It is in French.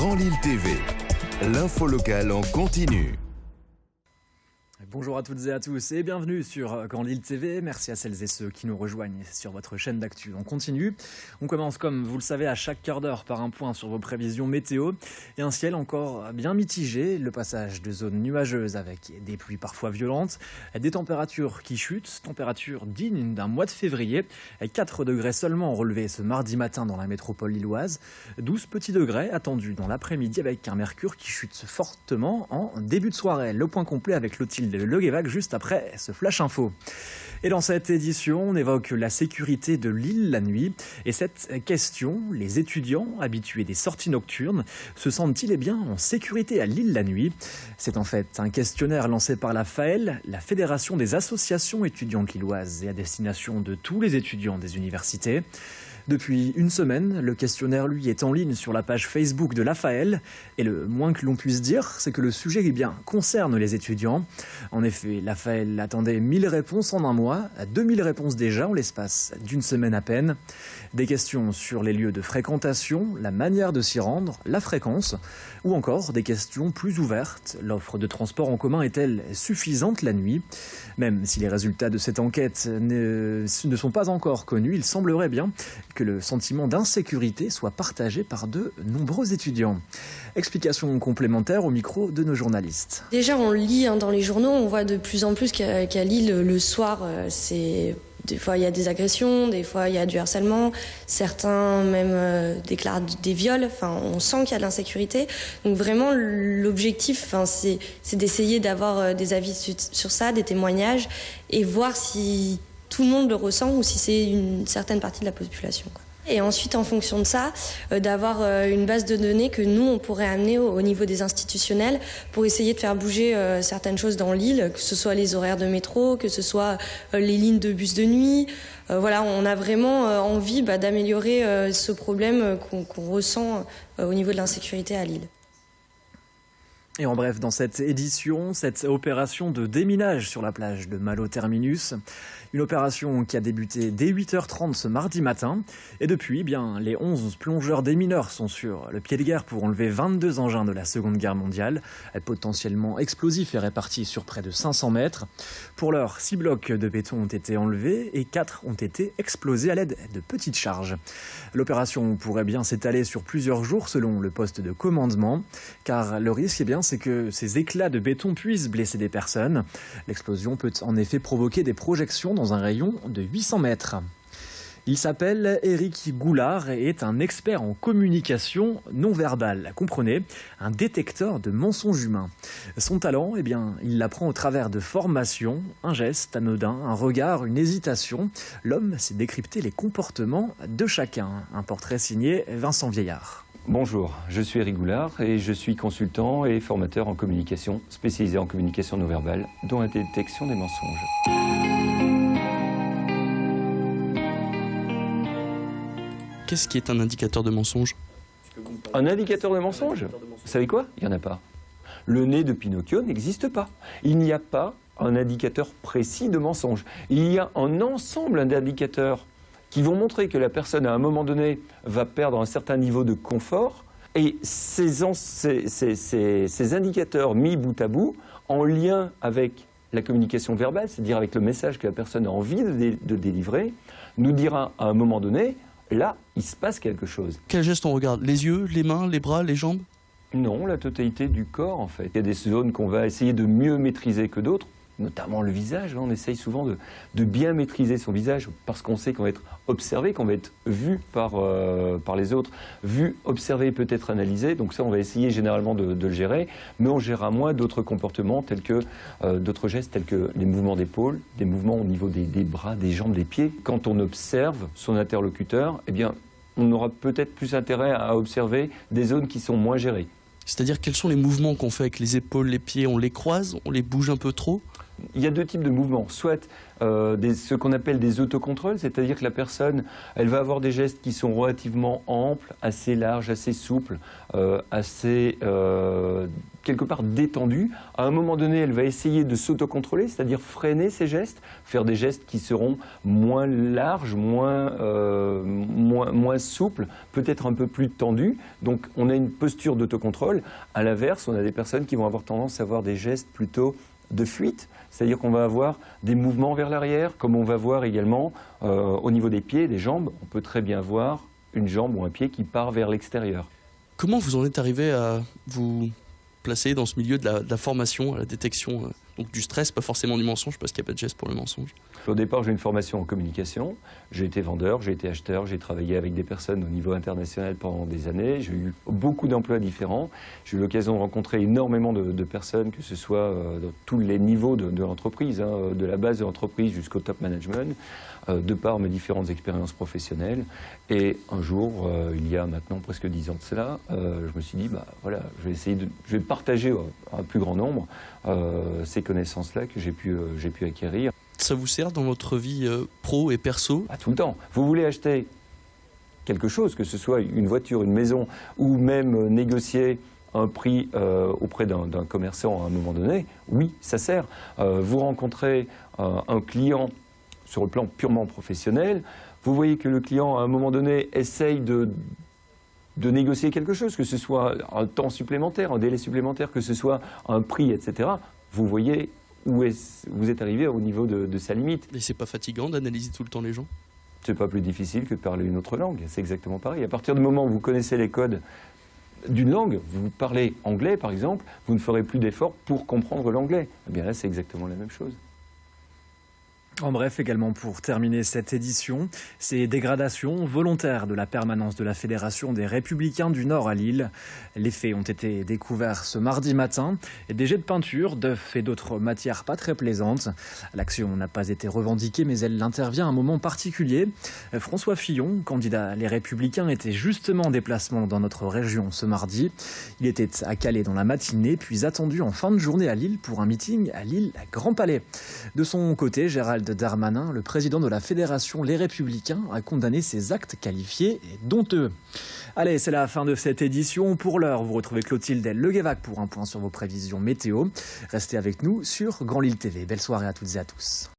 Grand Lille TV, l'info locale en continu. Bonjour à toutes et à tous et bienvenue sur Grand Lille TV. Merci à celles et ceux qui nous rejoignent sur votre chaîne d'actu. On continue. On commence, comme vous le savez, à chaque quart d'heure par un point sur vos prévisions météo et un ciel encore bien mitigé. Le passage de zones nuageuses avec des pluies parfois violentes, des températures qui chutent, températures dignes d'un mois de février. 4 degrés seulement relevés ce mardi matin dans la métropole lilloise. 12 petits degrés attendus dans l'après-midi avec un mercure qui chute fortement en début de soirée. Le point complet avec Clotilde Leguévac juste après ce flash info. Et dans cette édition, on évoque la sécurité de Lille la nuit. Et cette question, les étudiants habitués des sorties nocturnes, se sentent-ils bien en sécurité à Lille la nuit? C'est en fait un questionnaire lancé par la FAEL, la Fédération des associations étudiantes lilloises, et à destination de tous les étudiants des universités. Depuis une semaine, le questionnaire, lui, est en ligne sur la page Facebook de la FAEL. Et le moins que l'on puisse dire, c'est que le sujet concerne les étudiants. En effet, la FAEL attendait 1000 réponses en un mois, 2000 réponses déjà en l'espace d'une semaine à peine. Des questions sur les lieux de fréquentation, la manière de s'y rendre, la fréquence, ou encore des questions plus ouvertes. L'offre de transport en commun est-elle suffisante la nuit? Même si les résultats de cette enquête ne sont pas encore connus, il semblerait bien que le sentiment d'insécurité soit partagé par de nombreux étudiants. Explication complémentaire au micro de nos journalistes. Déjà, on lit dans les journaux, on voit de plus en plus qu'à Lille, le soir, des fois il y a des agressions, des fois il y a du harcèlement, certains même déclarent des viols, on sent qu'il y a de l'insécurité. Donc vraiment l'objectif c'est d'essayer d'avoir des avis sur ça, des témoignages et voir si tout le monde le ressent ou si c'est une certaine partie de la population. Et ensuite, en fonction de ça, d'avoir une base de données que nous, on pourrait amener au niveau des institutionnels pour essayer de faire bouger certaines choses dans l'île, que ce soit les horaires de métro, que ce soit les lignes de bus de nuit. Voilà, on a vraiment envie d'améliorer ce problème qu'on ressent au niveau de l'insécurité à Lille. Et en bref, dans cette édition, cette opération de déminage sur la plage de Malo-Terminus, une opération qui a débuté dès 8h30 ce mardi matin. Et depuis, les 11 plongeurs démineurs sont sur le pied de guerre pour enlever 22 engins de la Seconde Guerre mondiale, potentiellement explosifs et répartis sur près de 500 mètres. Pour l'heure, 6 blocs de béton ont été enlevés et 4 ont été explosés à l'aide de petites charges. L'opération pourrait bien s'étaler sur plusieurs jours selon le poste de commandement, car le risque, c'est que ces éclats de béton puissent blesser des personnes. L'explosion peut en effet provoquer des projections dans un rayon de 800 mètres. Il s'appelle Éric Goulard et est un expert en communication non verbale. Comprenez, un détecteur de mensonges humains. Son talent, il l'apprend au travers de formations, un geste anodin, un regard, une hésitation. L'homme sait décrypter les comportements de chacun. Un portrait signé Vincent Vieillard. Bonjour, je suis Éric Goulard et je suis consultant et formateur en communication, spécialisé en communication non verbale, dont la détection des mensonges. Qu'est-ce qui est un indicateur de mensonge? Un indicateur de mensonge? Vous savez quoi? Il n'y en a pas. Le nez de Pinocchio n'existe pas. Il n'y a pas un indicateur précis de mensonge. Il y a un ensemble d'indicateurs qui vont montrer que la personne, à un moment donné, va perdre un certain niveau de confort. Et ces indicateurs mis bout à bout, en lien avec la communication verbale, c'est-à-dire avec le message que la personne a envie de délivrer, nous dira à un moment donné, là, il se passe quelque chose. Quel geste on regarde? Les yeux, les mains, les bras, les jambes? Non, la totalité du corps, en fait. Il y a des zones qu'on va essayer de mieux maîtriser que d'autres, notamment le visage. On essaye souvent de bien maîtriser son visage parce qu'on sait qu'on va être observé, qu'on va être vu par les autres, vu, observé, peut-être analysé. Donc ça, on va essayer généralement de le gérer, mais on gérera moins d'autres comportements tels que d'autres gestes tels que les mouvements d'épaule, des mouvements au niveau des bras, des jambes, des pieds. Quand on observe son interlocuteur, on aura peut-être plus intérêt à observer des zones qui sont moins gérées. C'est-à-dire quels sont les mouvements qu'on fait avec les épaules, les pieds? On les croise, on les bouge un peu trop? Il y a deux types de mouvements, soit ce qu'on appelle des autocontrôles, c'est-à-dire que la personne, elle va avoir des gestes qui sont relativement amples, assez larges, assez souples, assez quelque part détendus. À un moment donné, elle va essayer de s'autocontrôler, c'est-à-dire freiner ses gestes, faire des gestes qui seront moins larges, moins souples, peut-être un peu plus tendus. Donc on a une posture d'autocontrôle. À l'inverse, on a des personnes qui vont avoir tendance à avoir des gestes plutôt de fuite, c'est-à-dire qu'on va avoir des mouvements vers l'arrière, comme on va voir également au niveau des pieds, des jambes. On peut très bien voir une jambe ou un pied qui part vers l'extérieur. Comment vous en êtes arrivé à vous placer dans ce milieu de la formation, à la détection donc du stress, pas forcément du mensonge, parce qu'il n'y a pas de geste pour le mensonge? Au départ, j'ai une formation en communication. J'ai été vendeur, j'ai été acheteur, j'ai travaillé avec des personnes au niveau international pendant des années. J'ai eu beaucoup d'emplois différents. J'ai eu l'occasion de rencontrer énormément de personnes, que ce soit dans tous les niveaux de l'entreprise, hein, de la base de l'entreprise jusqu'au top management, de par mes différentes expériences professionnelles. Et un jour, il y a maintenant presque 10 ans de cela, je me suis dit, bah, voilà, je vais partager à un plus grand nombre ces connaissances-là que j'ai pu acquérir. Ça vous sert dans votre vie pro et perso? Tout le temps. Vous voulez acheter quelque chose, que ce soit une voiture, une maison, ou même négocier un prix auprès d'un commerçant à un moment donné, oui, ça sert. Vous rencontrez un client sur le plan purement professionnel, vous voyez que le client, à un moment donné, essaye de négocier quelque chose, que ce soit un temps supplémentaire, un délai supplémentaire, que ce soit un prix, etc. Vous voyez où vous êtes arrivé au niveau de sa limite. Et c'est pas fatigant d'analyser tout le temps les gens? C'est pas plus difficile que de parler une autre langue, c'est exactement pareil. À partir du moment où vous connaissez les codes d'une langue, vous parlez anglais par exemple, vous ne ferez plus d'efforts pour comprendre l'anglais. Eh bien là, c'est exactement la même chose. En bref, également pour terminer cette édition, ces dégradations volontaires de la permanence de la Fédération des Républicains du Nord à Lille. Les faits ont été découverts ce mardi matin et des jets de peinture, d'œufs et d'autres matières pas très plaisantes. L'action n'a pas été revendiquée, mais elle intervient à un moment particulier. François Fillon, candidat Les Républicains, était justement en déplacement dans notre région ce mardi. Il était à Calais dans la matinée, puis attendu en fin de journée à Lille pour un meeting à Lille à Grand Palais. De son côté, Gérald Darmanin, le président de la Fédération Les Républicains, a condamné ces actes qualifiés et douteux. Allez, c'est la fin de cette édition. Pour l'heure, vous retrouvez Clotilde Leguévac pour un point sur vos prévisions météo. Restez avec nous sur Grand Lille TV. Belle soirée à toutes et à tous.